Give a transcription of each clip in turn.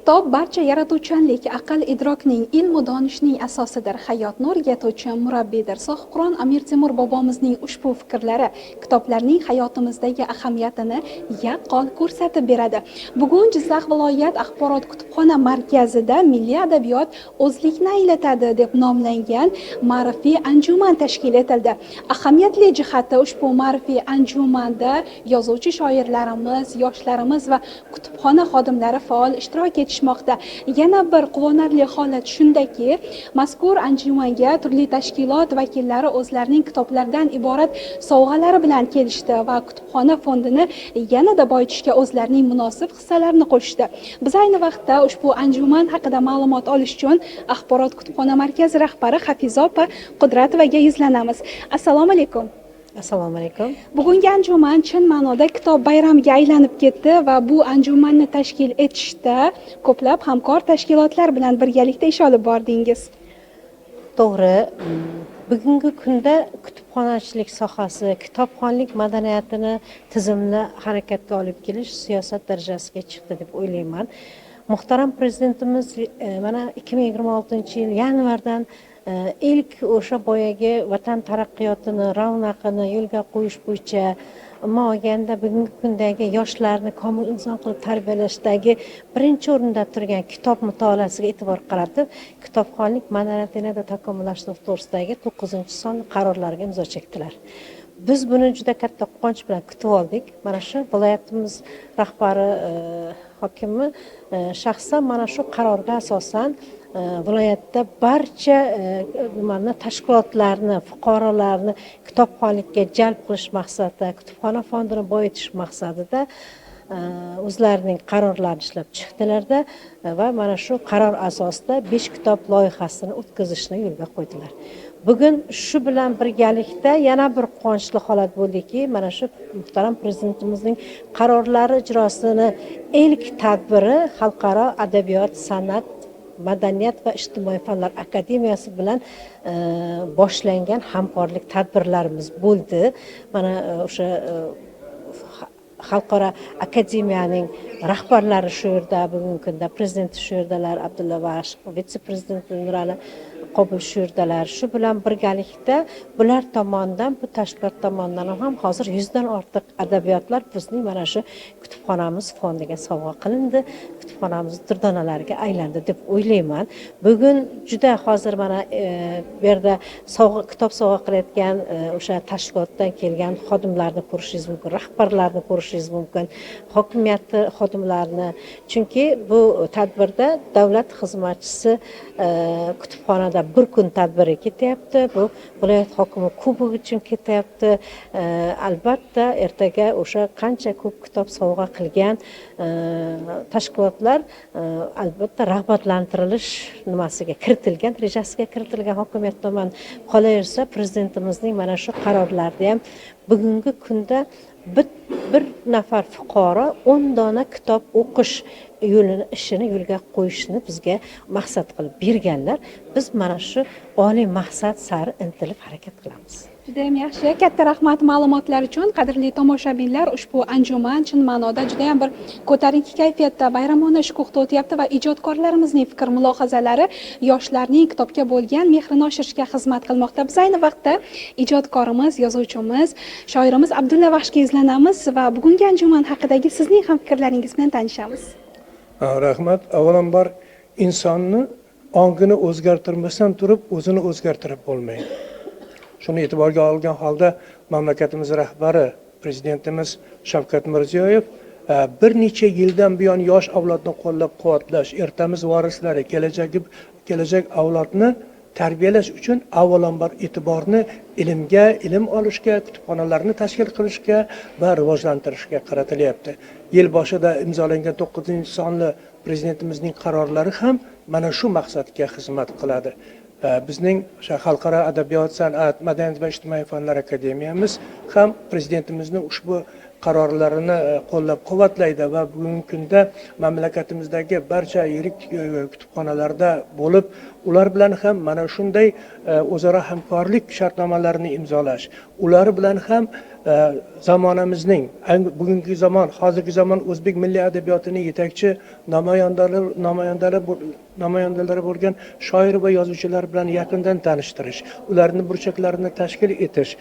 Kitob barcha yaratuvchanlik, aql, idrokning, ilm-u donishning asosidir. Hayotni o'rgatuvchi murabbiydir. Sohibqiron Amir Temur bobomizning ushbu fikrlari kitoblarning hayotimizdagi ahamiyatini yaqqol ko'rsatib beradi. Bugun Jizzax viloyat axborot kutubxona markazida Milliy adabiyot o'zlikni anglatadi deb nomlangan ma'rifiy anjuman tashkil etildi. Ahamiyatli jihati ushbu ma'rifiy anjumanda yozuvchi shoirlarimiz, yoshlarimiz va kutubxona xodimlari faol ishtirok etishmoqda. Yana bir quvonarli holat shundaki, mazkur anjumanga turli tashkilot vakillari o'zlarining kitoblardan iborat sovg'alari bilan kelishdi va kutubxona fondini yanada boyitishga o'zlarining munosib hissalarini qo'shdi. Biz ayni vaqtda ushbu anjuman haqida ma'lumot olish uchun axborot kutubxona markazi rahbari Hafiza opa Qudratovaga yuzlanamiz. Assalomu alaykum. Assalomu alaykum. Bugungi anjuman chin ma'noda kitob bayramiga aylanib ketdi va bu anjumanni tashkil etishda ko'plab hamkor tashkilotlar bilan birgalikda ish olib bordingiz. To'g'ri, bugungi kunda kutubxonachilik sohasi, kitobxonlik madaniyatini tizimli harakatga olib kelish siyosat darajasiga chiqdi deb o'ylayman. Muhtaram prezidentimiz mana 2026-yil yanvardan ilk o'sha boyagi vatan taraqqiyotini, ravnaqini yo'lga qo'yish bo'yicha olganda bugungi kundagi yoshlarni komil inson qilib tarbiyalashdagi birinchi o'rinda turgan kitob mutolaasiga e'tibor qaratib, kitobxonlik madaniyatini takomillashtirish to'g'risidagi 9-sonli qarorlarga imzo chekdilar. Biz buni juda katta quvonch bilan kutib oldik. Mana shu viloyatimiz rahbari, hokimi shaxsan mana shu qarorga asosan viloyatda barcha tashkilotlarni, fuqarolarni kitobxonlikka jalb qilish maqsadida, kutubxona fondini boyitish maqsadida o'zlarining qarorlarini ishlab chiqdilarda va mana shu qaror asosida 5 kitob loyihasini o'tkazishni yo'lga qo'ydilar. Bugun shu bilan birgalikda yana bir quvonchli holat bo'ldiki, mana shu muhtaram prezidentimizning qarorlari ijrosini ilk tadbiri Xalqaro adabiyot, san'at, madaniyat va ijtimoiy fanlar akademiyasi bilan boshlangan hamkorlik tadbirlarimiz bo'ldi. Mana o'sha Xalqaro akademiyaning rahbarlari shu yerda, bugungi kunda prezidenti shu yerdalar, Abdulla Vash, vitse-prezidenti Nurali Qobil shu yerdalar. Shu bilan birgalikda bular tomonidan, bu tashkilot tomonidan ham hozir 100 dan ortiq adabiyotlar bizning mana shu kutubxonamiz fondiga sovg'a qilindi, kutubxonamiz durdonalariga aylandi deb o'ylayman. Bugun juda hozir mana bu yerda kitob sovg'a qilayotgan o'sha tashkilotdan kelgan xodimlarni ko'rishingiz mumkin, rahbarlarni ko'rishingiz mumkin, hokimiyat xodimlarini. Chunki bu tadbirda davlat xizmatchisi kutubxonada bir kun tadbiri ketyapti. Bu viloyat hokimi kubogi uchun ketyapti. Albatta ertaga o'sha qancha ko'p kitob sovg'a qilgan tashkilotlar albatta rag'batlantirilish nimasiga kiritilgan, rejasiga kiritilgan hokimiyat tomonidan. Qolaversa prezidentimizning mana shu qarorlarida ham bugungi kunda bir nafar fuqaro 10 dona kitob o'qish ishini yo'lga qo'yishni bizga maqsad qilib berganlar. Biz mana shu oliy maqsad sari intilib harakat qilamiz. Juda ham yaxshi. Katta rahmat ma'lumotlar uchun. Qadrli tomoshabinlar, ushbu anjuman chin ma'noda juda ham bir ko'tarinki kayfiyatda, bayramona shukuhda o'tyapti va ijodkorlarimizning fikr mulohazalari yoshlarning kitobga bo'lgan mehrini oshirishga xizmat qilmoqda. Biz ayni vaqtda ijodkorimiz, yozuvchimiz, shoirimiz Abdulla Vaxshga yuzlanamiz va bugungi anjuman haqidagi sizning ham fikrlaringiz bilan tanishamiz. Rahmat. Avvalambor insonni ongini o'zgartirmasdan turib o'zini o'zgartirib bo'lmaydi. Shuni e'tiborga olgan holda mamlakatimiz rahbari prezidentimiz Shavkat Mirziyoyev bir necha yildan buyon yosh avlodni qo'llab-quvvatlash, ertamiz varislari, kelajak avlodni tarbiyalash uchun avvalambor e'tiborni ilmga, ilm olishga, kutubxonalarni tashkil qilishga va rivojlantirishga qaratilyapti. Yil boshida imzolangan 9-sonli prezidentimizning qarorlari ham mana shu maqsadga xizmat qiladi. Bizning Xalqaro adabiyot, san'at, madaniyat va ijtimoiy fanlar akademiyamiz ham prezidentimizning ushbu qarorlarini qo'llab-quvvatlaydi va bugungi kunda mamlakatimizdagi barcha yirik kutubxonalarda bo'lib, ular bilan ham mana shunday o'zaro hamkorlik shartnomalarini imzolash, ular bilan ham zamonamizning bugungi zamon, hozirgi zamon o'zbek milliy adabiyotining yetakchi namoyandalari bo'lgan shoir va yozuvchilar bilan yaqindan tanishtirish, ularni burchaklarini tashkil etish.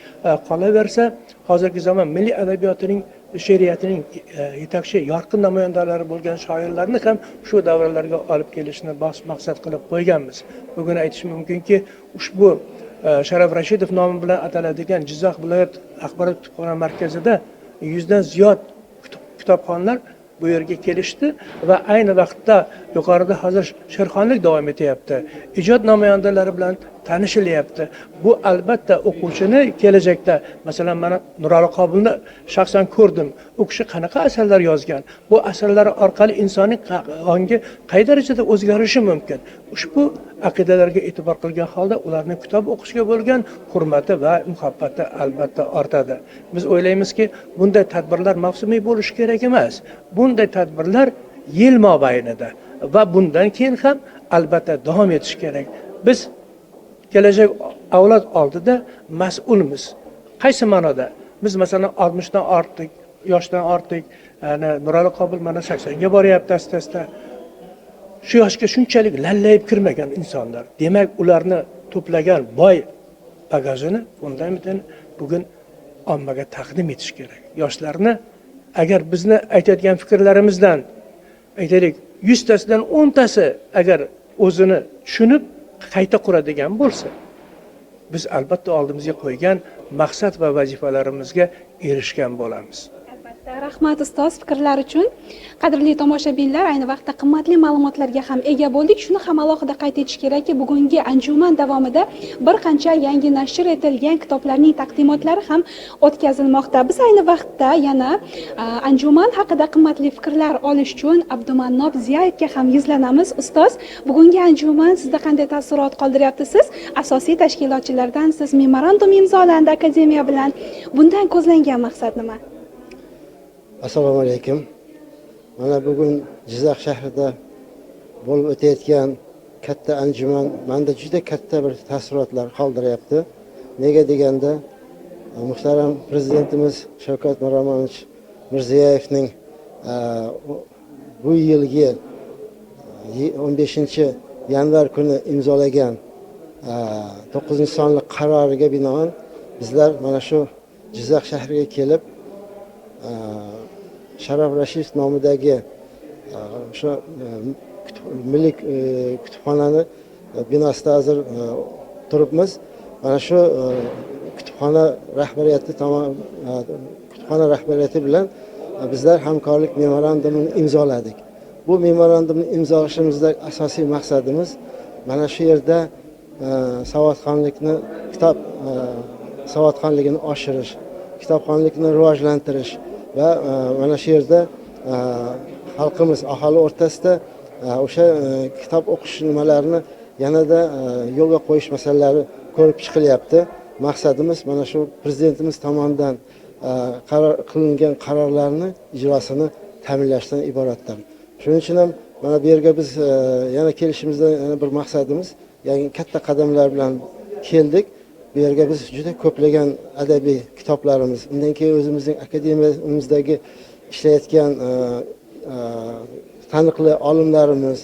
Qolaversa, hozirgi zamon milliy adabiyotining she'riyatining yetakchi yorqin namoyandalari bo'lgan shoirlarni ham shu davrlarga olib kelishni maqsad qilib qo'yganmiz. Bugun aytish mumkinki, ushbu Sharaf Rashidov nomi bilan ataladigan Jizzax viloyat axborot kutubxona markazida 100 dan ziyod kitobxonlar bu yerga kelishdi va ayni vaqtda yuqorida hozir sherxonlik davom etyapti. Ijod namoyandalari bilan tanishilyapti. Bu albatta o'quvchini kelajakda, masalan, mana Nurali Qobilni shaxsan ko'rdim. U kishi qanaqa asarlar yozgan? Bu asarlar orqali insonning ongi qay darajada o'zgarishi mumkin? Ushbu aqidalarga e'tibor qilgan holda ularning kitob o'qishga bo'lgan hurmati va muhabbati albatta ortadi. Biz o'ylaymizki, bunday tadbirlar mavsumiy bo'lishi kerak emas. Bunday tadbirlar yil mobaynida va bundan keyin ham albatta davom etishi kerak. Biz kelajak avlod oldida mas'ulmiz. Qaysi ma'noda? Biz masalan 60 dan ortdik, yoshdan ortdik. Nurali Qobil mana 80 ga boryapti asta-asta. Shu yoshga shunchalik lallayib kirmagan insonlar. Demak, ularni to'plagan boy bagajini fundamentin bugun ommaga taqdim etish kerak. Yoshlarni agar bizni aytadigan fikrlarimizdan aytaylik 100 tasidan 10 tasi agar o'zini tushunib qayta quradigan bo'lsa, biz albatta oldimizga qo'ygan maqsad va vazifalarimizga erishgan bo'lamiz. Rahmat ustoz fikrlar uchun. Qadrli tomoshabinlar, ayni vaqtda qimmatli ma'lumotlarga ham ega bo'ldik. Shuni ham alohida qayd etish kerakki, bugungi anjuman davomida bir qancha yangi nashr etilgan kitoblarning taqdimotlari ham o'tkazilmoqda. Biz ayni vaqtda yana anjuman haqida qimmatli fikrlar olish uchun Abdumannob Ziyayevga ham yuzlanamiz. Ustoz, bugungi anjuman sizda qanday taassurot qoldiryapti? Siz asosiy tashkilotchilardan, siz memorandum imzolandi akademiya bilan. Bundan ko'zlangan maqsad nima? Assalomu alaykum. Mana bugun Jizzax shahrida bo'lib o'tayotgan katta anjuman menda juda katta bir taassurotlar qoldiryapti. Nega deganda, muhtaram prezidentimiz Shavkat Miromonovich Mirziyoyevning bu yilgi 15-yanvar kuni imzolagan 9-sonli qaroriga binoan bizlar mana shu Jizzax shahriga kelib Sharaf Rashidov nomidagi o'sha milliy kutubxonani binosida hozir turibmiz. Mana shu kutubxona rahbariyati bilan bizlar hamkorlik memorandumini imzoladik. Bu memorandumni imzolashimizda asosiy maqsadimiz mana shu yerda kitob savodxonligini oshirish, kitobxonlikni rivojlantirish va mana shu yerda xalqimiz, aholi o'rtasida o'sha kitob o'qish nimalarini yanada yo'lga qo'yish masalalari ko'rib chiqilyapti. Maqsadimiz mana shu prezidentimiz tomonidan qilingan qarorlarni ijrosini ta'minlashdan iboratdir. Shuning uchun ham mana bu yerga biz yana kelishimizda yana bir maqsadimiz, ya'ni katta qadamlar bilan keldik. Bu yerga biz juda ko'plagan adabiy kitoblarimiz, undan keyin o'zimizning akademiyamizdagi ishlayotgan taniqli olimlarimiz,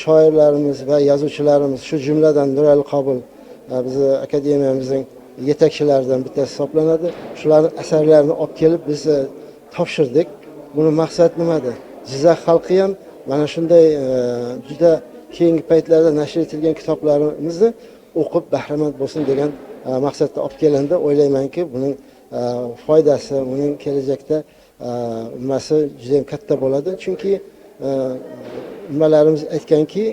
shoirlarimiz va yozuvchilarimiz, shu jumladan Nurali Qobil bizni akademiyamizning yetakchilaridan bittasi hisoblanadi. Shularning asarlarini olib kelib biz topshirdik. Buni maqsad nimada? Jizzax xalqi ham mana shunday juda keyingi paytlarda nashr etilgan kitoblarimizni o'qib bahramand bo'lsin degan maqsadda olib kelindi. O'ylaymanki, buning foydasi, uning kelajakda nimasi juda ham katta bo'ladi. Chunki nimalarimiz aytganki,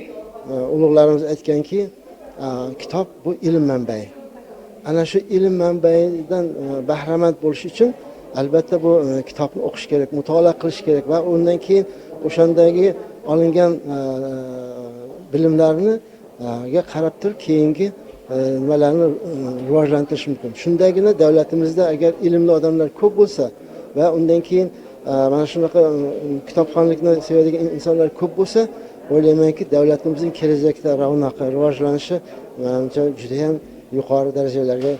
ulug'larimiz aytganki, kitob bu ilm manbai. Ana shu ilm manbaidan bahramand bo'lish uchun albatta bu kitobni o'qish kerak, mutolaa qilish kerak va undan keyin o'shandagi olingan bilimlarni ga qarab turib keyingi nimalarni rivojlantirish mumkin. Shundagina davlatimizda agar ilmli odamlar ko'p bo'lsa va undan keyin mana shunaqa kitobxonlikni sevadigan insonlar ko'p bo'lsa, o'ylaymanki davlatimizning kelajakda ravnaqi, rivojlanishi menimcha juda ham yuqori darajalarga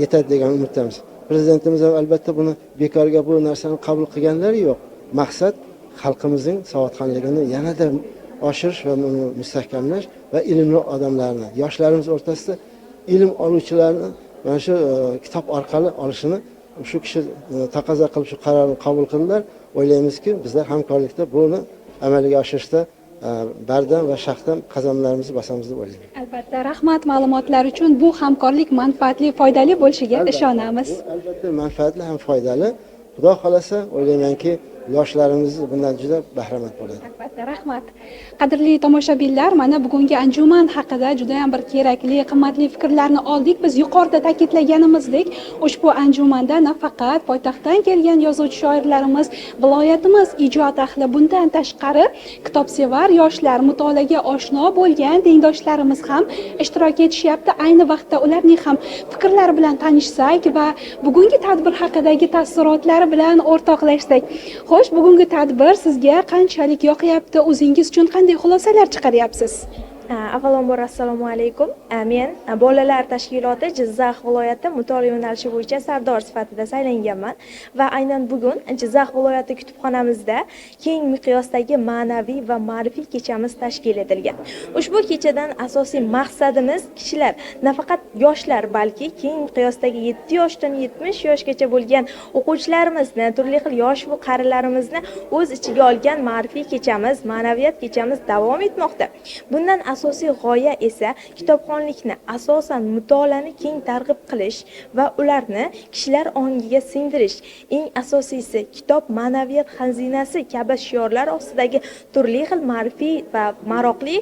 yetadi degan umiddamiz. Prezidentimiz ham albatta buni bekorga bu narsani qabul qilganlari yo'q. Maqsad xalqimizning savodxonligini yanada oshirish va uni mustahkamlash va ilmli odamlarni, yoshlarimiz o'rtasida ilm oluvchilarni mana shu kitob orqali olishini shu kishi taqozo qilib shu qarorni qabul qildilar. O'ylaymizki, bizlar hamkorlikda buni amalga oshirishda bardam va shaxdam qadamlarimizni bosamiz deb o'ylayman. Albatta, rahmat ma'lumotlar uchun. Bu hamkorlik manfaatli, foydali bo'lishiga ishonamiz. Albatta manfaatli ham foydali. Xudo xolasa o'ylaymanki, yoshlarimiz bundan juda bahramand bo'ladi. Albatta, rahmat. Qadrli tomoshabinlar, mana bugungi anjuman haqida juda ham bir kerakli, qimmatli fikrlarni oldik. Biz yuqorida ta'kidlaganimizdek, ushbu anjumanda nafaqat poytaxtdan kelgan yozuvchi shoirlarimiz, viloyatimiz ijod ahli, bundan tashqari kitobsevar yoshlar, mutolaaga oshno bo'lgan tengdoshlarimiz ham ishtirok etishyapti. Ayni vaqtda ularning ham fikrlari bilan tanishsak va bugungi tadbir haqidagi taassurotlari bilan o'rtoqlashsak. Xo'sh, bugungi tadbir sizga qanchalik yoqyapti? O'zingiz uchun qanday xulosalar chiqaryapsiz? Avvalambor assalomu alaykum. Men bolalar tashkiloti Jizzax viloyati mutolaa yo'nalishi bo'yicha sardor sifatida saylanganman va aynan bugun Jizzax viloyati kutubxonamizda keng miqyosdagi ma'naviy va ma'rifiy kechamiz tashkil etilgan. Ushbu kechadan asosiy maqsadimiz kishilar, nafaqat yoshlar, balki keng miqyosdagi 7 yoshdan 70 yoshgacha bo'lgan o'quvchilarimizni, turli xil yosh va qarilarimizni o'z ichiga olgan ma'rifiy kechamiz, ma'naviyat kechamiz davom etmoqda. Bundan asosiy g'oya esa kitobxonlikni, asosan mutolaani keng targ'ib qilish va ularni kishilar ongiga singdirish. Eng asosiysi kitob ma'naviyat xazinasi kabi shiorlar ostidagi turli xil ma'rifiy va maroqli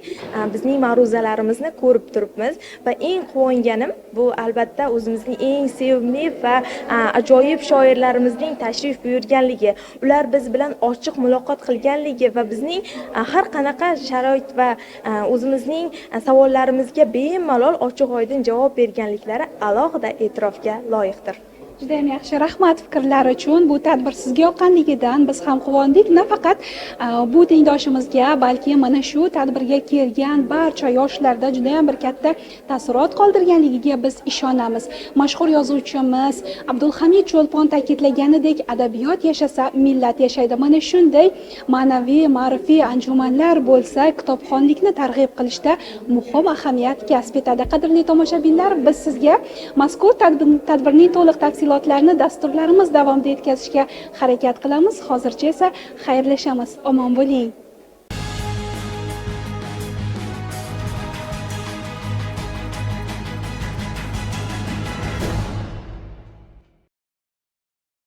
bizning ma'ruzalarimizni ko'rib turibmiz va eng quvonganim bu albatta o'zimizning eng sevimli va ajoyib shoirlarimizning tashrif buyurganligi, ular biz bilan ochiq muloqot qilganligi va bizning har qanaqa sharoit va o'zimizning savollarimizga bemalol ochiq-oydin javob berganliklari alohida e'tirofga loyiqdir. Juda ham yaxshi, rahmat fikrlar uchun. Bu tadbir sizga yoqqanligidan biz ham quvondik. Nafaqat bu tengdoshimizga, balki mana shu tadbirga kelgan barcha yoshlarda juda ham bir katta taassurot qoldirganligiga biz ishonamiz. Mashhur yozuvchimiz Abdulhamid Cho'lpon ta'kidlaganidek, adabiyot yashasa, millat yashaydi. Mana shunday ma'naviy, ma'rifiy anjumanlar bo'lsa, kitobxonlikni targ'ib qilishda muhim ahamiyat kasb etadi. Qadrli tomoshabinlar, biz sizga mazkur tadbirning to'liq tafsilotlarini dasturlarimiz davomida yetkazishga harakat qilamiz. Hozircha esa xayrlashamiz. Omon bo'ling.